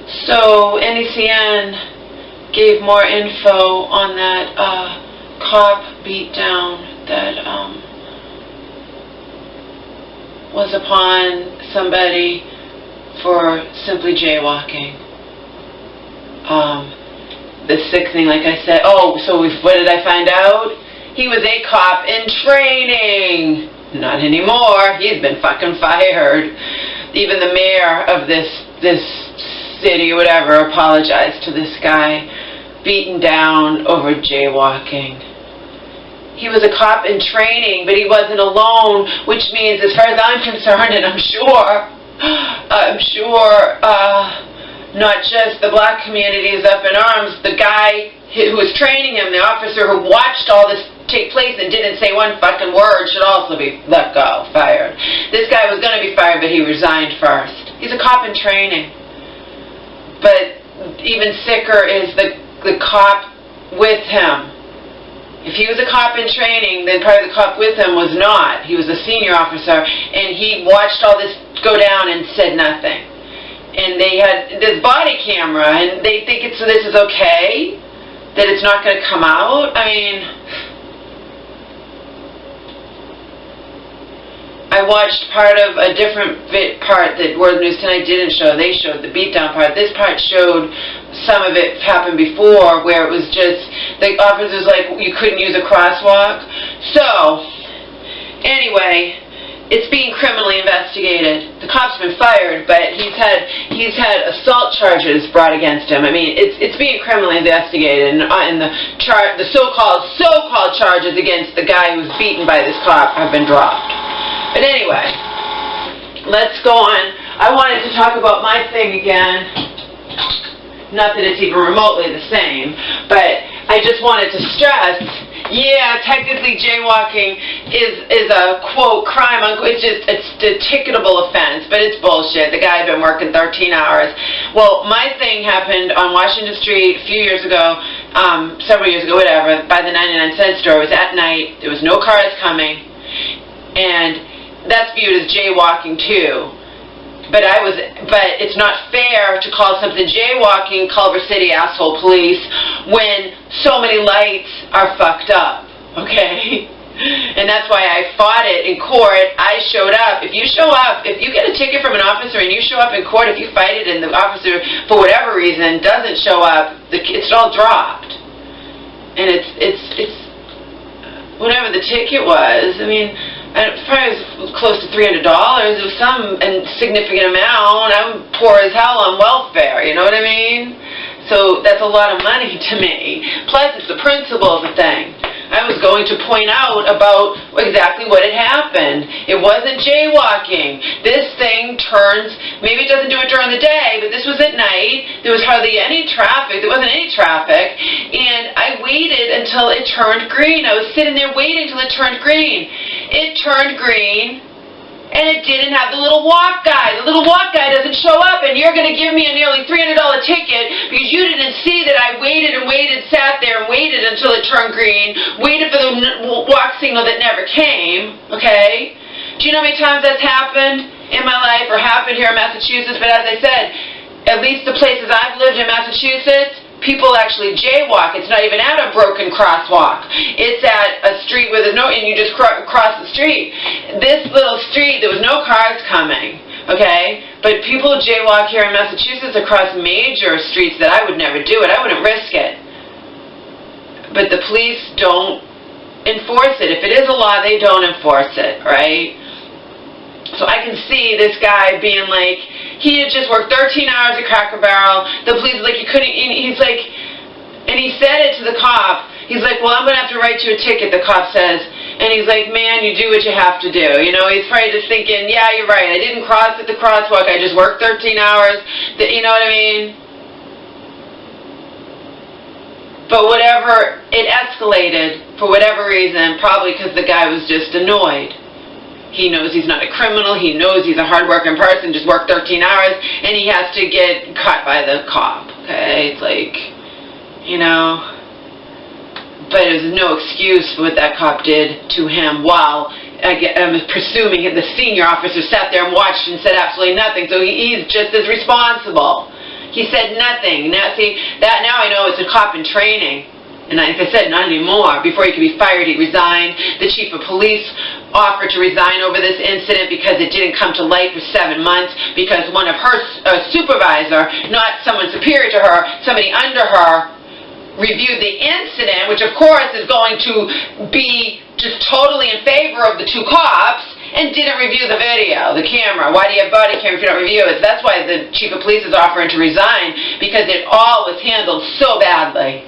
So NACN gave more info on that cop beatdown that was upon somebody for simply jaywalking. The sick thing, like I said, what did I find out? He was a cop in training. Not anymore. He's been fucking fired. Even the mayor of this city or whatever apologized to this guy beaten down over jaywalking. He was a cop in training, but he wasn't alone, which means, as far as I'm concerned, and I'm sure not just the black community is up in arms, the guy who was training him, the officer who watched all this take place and didn't say one fucking word, should also be let go, fired. This guy was going to be fired, but he resigned first. He's a cop in training. But even sicker is the cop with him. If he was a cop in training, then probably the cop with him was not. He was a senior officer, and he watched all this go down and said nothing. And they had this body camera, and they think this is okay, that it's not going to come out. I mean, I watched part of a different part that World News Tonight didn't show. They showed the beatdown part. This part showed some of it happened before, where it was just, the officers like, you couldn't use a crosswalk. So, anyway, it's being criminally investigated. The cop's been fired, but he's had assault charges brought against him. I mean, it's being criminally investigated, and the so-called charges against the guy who was beaten by this cop have been dropped. But anyway, let's go on. I wanted to talk about my thing again. Not that it's even remotely the same, but I just wanted to stress, yeah, technically jaywalking is a, quote, crime, unquote. It's a ticketable offense, but it's bullshit. The guy had been working 13 hours. Well, my thing happened on Washington Street a few years ago, several years ago, whatever, by the 99-cent store. It was at night. There was no cars coming, and that's viewed as jaywalking too. But it's not fair to call something jaywalking, Culver City asshole police, when so many lights are fucked up, okay? And that's why I fought it in court. I showed up. If you show up, if you get a ticket from an officer and you show up in court, if you fight it and the officer, for whatever reason, doesn't show up, it's all dropped. And it's whatever the ticket was, I mean, probably was close to $300. It was some significant amount. I'm poor as hell on welfare, you know what I mean? So that's a lot of money to me. Plus, it's the principle of the thing. I was going to point out about exactly what had happened. It wasn't jaywalking. This thing turns, maybe it doesn't do it during the day, but this was at night. There was hardly any traffic. There wasn't any traffic. And I waited until it turned green. I was sitting there waiting until it turned green. It turned green, and it didn't have the little walk guy. The little walk guy doesn't show up, and you're going to give me a nearly $300 ticket because you didn't see that I waited and waited, sat there and waited until it turned green, waited for the walk signal that never came, okay? Do you know how many times that's happened in my life or happened here in Massachusetts? But as I said, at least the places I've lived in Massachusetts, people actually jaywalk. It's not even at a broken crosswalk. It's at a street where there's no, and you just cross the street. This little street, there was no cars coming, okay? But people jaywalk here in Massachusetts across major streets that I would never do it. I wouldn't risk it. But the police don't enforce it. If it is a law, they don't enforce it, right? So I can see this guy being like, he had just worked 13 hours at Cracker Barrel. The police was like, he couldn't, he's like, and he said it to the cop. He's like, well, I'm going to have to write you a ticket, the cop says. And he's like, man, you do what you have to do. You know, he's probably just thinking, yeah, you're right. I didn't cross at the crosswalk. I just worked 13 hours. You know what I mean? But whatever, it escalated for whatever reason, probably because the guy was just annoyed. He knows he's not a criminal. He knows he's a hard-working person, just worked 13 hours, and he has to get caught by the cop, okay? It's like, you know, but there's no excuse for what that cop did to him while, I'm presuming the senior officer sat there and watched and said absolutely nothing, so he's just as responsible. He said nothing. Now, see, now I know it's a cop in training. And like I said, not anymore. Before he could be fired, he resigned. The chief of police offered to resign over this incident because it didn't come to light for 7 months because one of her supervisor, not someone superior to her, somebody under her, reviewed the incident, which of course is going to be just totally in favor of the two cops, and didn't review the video, the camera. Why do you have body camera if you don't review it? That's why the chief of police is offering to resign, because it all was handled so badly.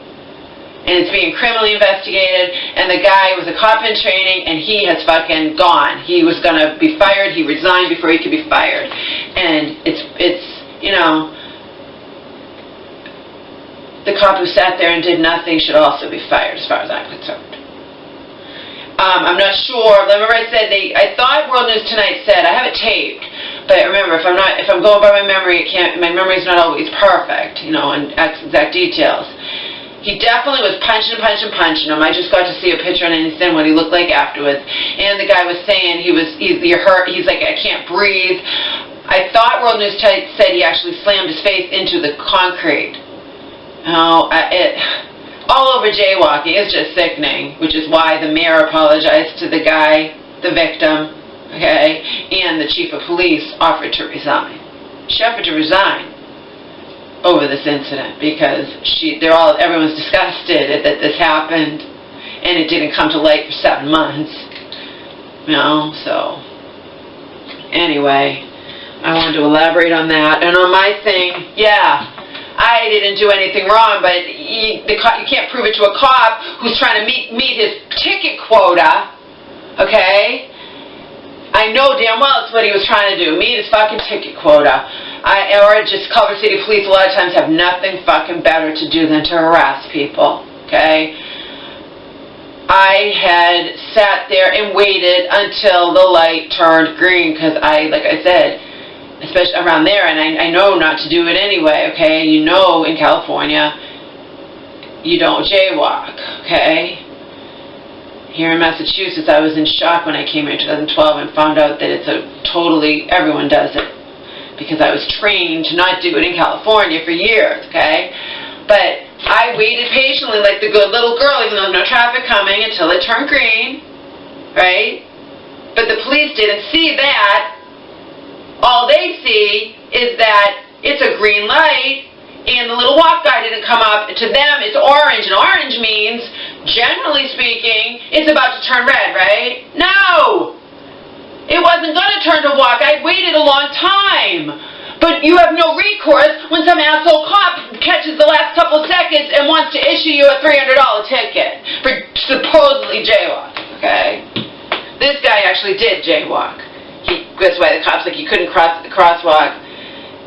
And it's being criminally investigated, and the guy was a cop in training, and he has fucking gone. He was going to be fired. He resigned before he could be fired. And it's you know, the cop who sat there and did nothing should also be fired, as far as I'm concerned. I'm not sure. Remember I said I thought World News Tonight said, I have it taped, but remember, if I'm going by my memory, my memory's not always perfect, you know, and exact details. He definitely was punching him. I just got to see a picture and understand what he looked like afterwards. And the guy was saying you're hurt. He's like, I can't breathe. I thought World News Tonight said he actually slammed his face into the concrete. Oh, all over jaywalking. It's just sickening, which is why the mayor apologized to the guy, the victim, okay, and the chief of police offered to resign. She offered to resign over this incident because everyone's disgusted that this happened, and it didn't come to light for 7 months. You know, so anyway, I wanted to elaborate on that. And on my thing, yeah, I didn't do anything wrong, but you can't prove it to a cop who's trying to meet his ticket quota, okay? I know damn well it's what he was trying to do, meet his fucking ticket quota. Or just Culver City Police a lot of times have nothing fucking better to do than to harass people, okay? I had sat there and waited until the light turned green because like I said, especially around there, and I know not to do it anyway, okay? You know, in California, you don't jaywalk, okay? Here in Massachusetts, I was in shock when I came here in 2012 and found out that everyone does it, because I was trained to not do it in California for years, okay? But I waited patiently like the good little girl, even though there was no traffic coming, until it turned green, right? But the police didn't see that. All they see is that it's a green light, and the little walk guy didn't come up. To them, it's orange, and orange means, generally speaking, it's about to turn red, right? No! It wasn't going to turn to walk. I waited a long time. But you have no recourse when some asshole cop catches the last couple seconds and wants to issue you a $300 ticket for supposedly jaywalking, okay? This guy actually did jaywalk. That's why the cop's like, you couldn't cross the crosswalk.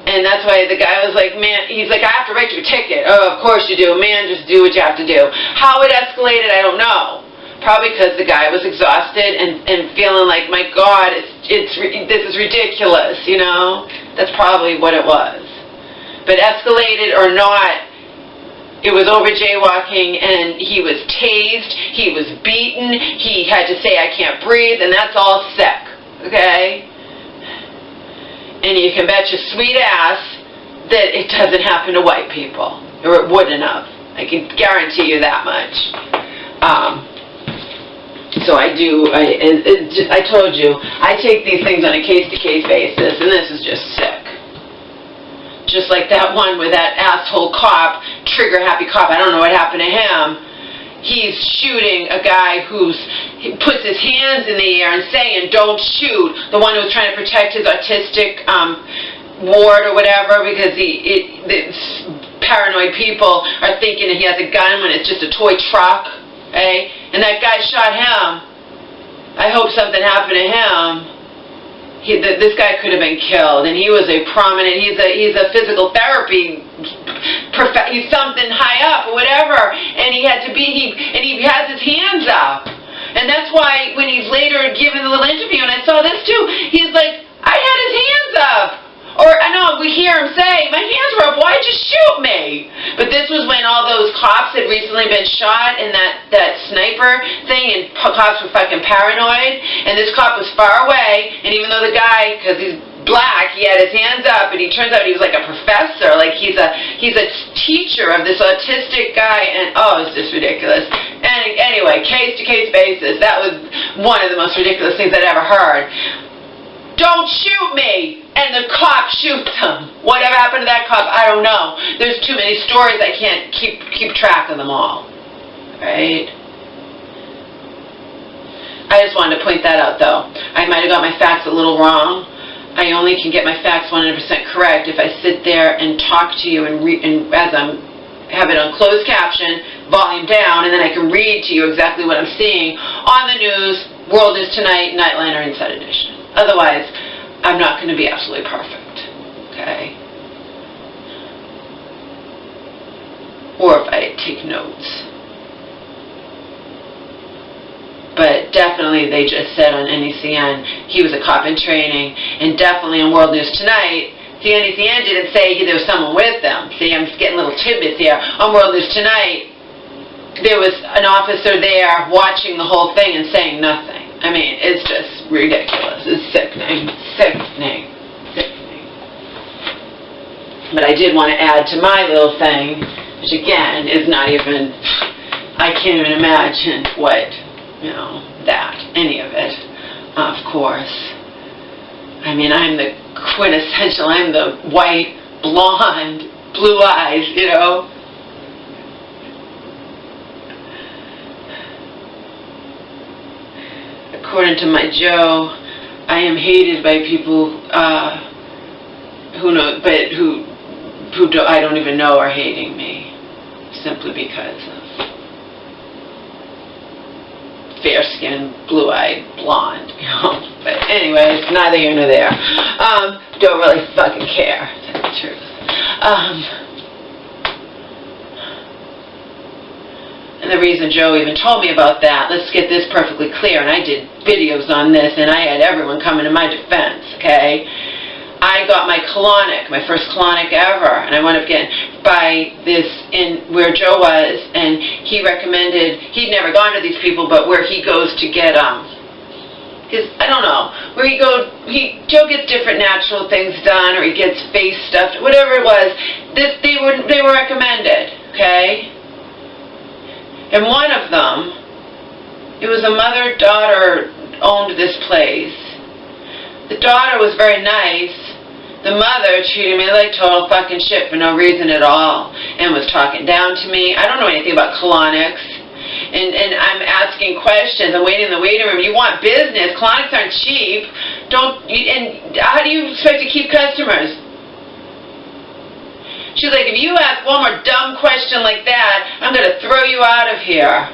And that's why the guy was like, man, he's like, I have to write you a ticket. Oh, of course you do. Man, just do what you have to do. How it escalated, I don't know. Probably because the guy was exhausted and feeling like, my God, this is ridiculous, you know? That's probably what it was. But escalated or not, it was over jaywalking, and he was tased, he was beaten, he had to say, I can't breathe, and that's all sick, okay? And you can bet your sweet ass that it doesn't happen to white people, or it wouldn't have. I can guarantee you that much. So I told you, I take these things on a case-to-case basis, and this is just sick. Just like that one with that asshole cop, trigger-happy cop, I don't know what happened to him. He's shooting a guy he puts his hands in the air and saying, don't shoot. The one who was trying to protect his autistic ward or whatever, because these paranoid people are thinking that he has a gun when it's just a toy truck. Okay? And that guy shot him. I hope something happened to him. This guy could have been killed, and he was a prominent, he's a physical therapy, he's something high up or whatever, and he has his hands up. And that's why when he's later given the little interview, and I saw this too, he's like, I had his hands up. Or, I know, we hear him say, my hands were up, why'd you shoot me? But this was when all those cops had recently been shot in that sniper thing, and cops were fucking paranoid, and this cop was far away, and even though the guy, because he's black, he had his hands up, and he turns out he was like a professor, like he's a teacher of this autistic guy, and oh, it's just ridiculous. And anyway, case-to-case basis, that was one of the most ridiculous things I'd ever heard. Don't shoot me! And the cop shoots him. Whatever happened to that cop, I don't know. There's too many stories, I can't keep track of them all. Right? I just wanted to point that out, though. I might have got my facts a little wrong. I only can get my facts 100% correct if I sit there and talk to you and as I'm have it on closed caption, volume down, and then I can read to you exactly what I'm seeing on the news, World News Tonight, Nightline, or Inside Edition. Otherwise, I'm not going to be absolutely perfect. Okay? Or if I take notes. But definitely they just said on NECN he was a cop in training, and definitely on World News Tonight, see, NECN didn't say there was someone with them. See, I'm getting little tidbits here. On World News Tonight, there was an officer there watching the whole thing and saying nothing. I mean, it's just ridiculous. It's sickening. Sickening. Sickening. But I did want to add to my little thing, which again is not even, I can't even imagine what, any of it, of course. I mean, I'm the quintessential, I'm the white, blonde, blue eyes, According to my Joe, I am hated by people who I don't even know are hating me, simply because of fair-skinned, blue-eyed, blonde, But anyways, neither here nor there. Don't really fucking care, to tell the truth. And the reason Joe even told me about that, let's get this perfectly clear, and I did videos on this, and I had everyone coming to my defense, okay? I got my colonic, my first colonic ever, and I wound up getting by this in where Joe was, and he recommended, he'd never gone to these people, but where he goes to get, I don't know, where Joe gets different natural things done, or he gets face stuff, whatever it was, they were recommended, okay? And one of them, it was a mother-daughter owned this place. The daughter was very nice. The mother treated me like total fucking shit for no reason at all, and was talking down to me. I don't know anything about colonics. And I'm asking questions. I'm waiting in the waiting room. You want business. Colonics aren't cheap. And how do you expect to keep customers? She's like, if you ask one more dumb question like that, I'm going to throw you out of here.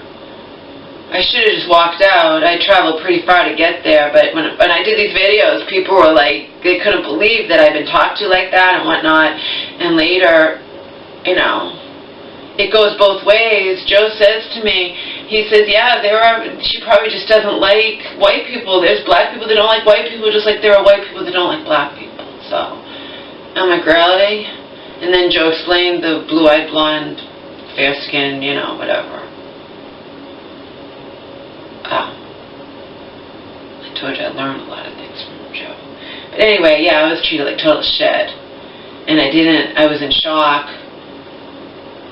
I should have just walked out. I traveled pretty far to get there, but when I did these videos, people were like, they couldn't believe that I'd been talked to like that and whatnot. And later, it goes both ways. Joe says to me, he says, yeah, she probably just doesn't like white people. There's black people that don't like white people, just like there are white people that don't like black people. So, I'm like, really? And then Joe explained the blue-eyed, blonde, fair-skinned, whatever. I told you I learned a lot of things from Joe. But anyway, yeah, I was treated like total shit. And I was in shock.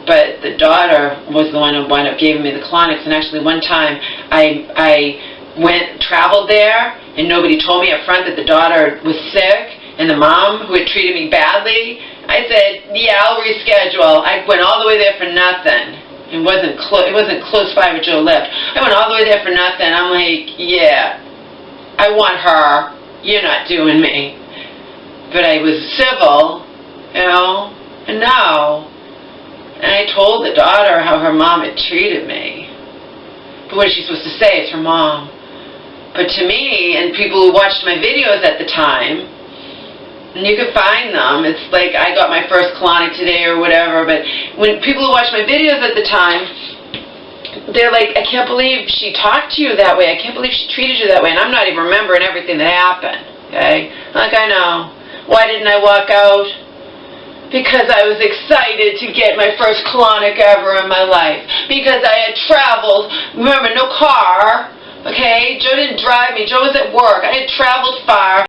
But the daughter was the one who wound up giving me the colonics. And actually one time I traveled there, and nobody told me up front that the daughter was sick, and the mom who had treated me badly, I said, yeah, I'll reschedule. I went all the way there for nothing. It wasn't close by where Joe lived. I went all the way there for nothing. I'm like, yeah, I want her. You're not doing me. But I was civil, and no. And I told the daughter how her mom had treated me. But what is she supposed to say? It's her mom. But to me, and people who watched my videos at the time, and you can find them. It's like I got my first colonic today or whatever, but when people who watch my videos at the time, they're like, I can't believe she talked to you that way. I can't believe she treated you that way. And I'm not even remembering everything that happened, okay? Like, I know. Why didn't I walk out? Because I was excited to get my first colonic ever in my life. Because I had traveled, remember, no car, okay? Joe didn't drive me. Joe was at work. I had traveled far.